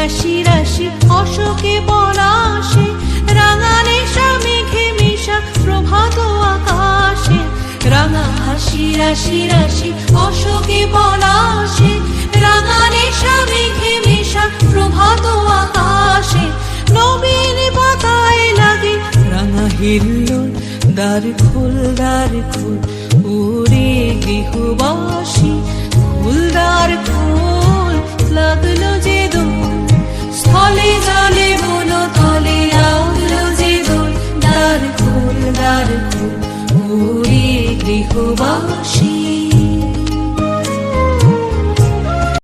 রাশি রাশি অশোকে পলাশে, রাঙা নেশা মেঘে মেশা প্রভাত আকাশে। রাঙা হাসি রাশি রাশি অশোকে পলাশে, রাঙা নেশা মেঘে মেশা প্রভাত আকাশে। নবীন পাতায় লাগে রাঙা হিল্লোল, দ্বার খোল উড়ে গৃহবাসী, খুল দ্বার খোল, লাগলো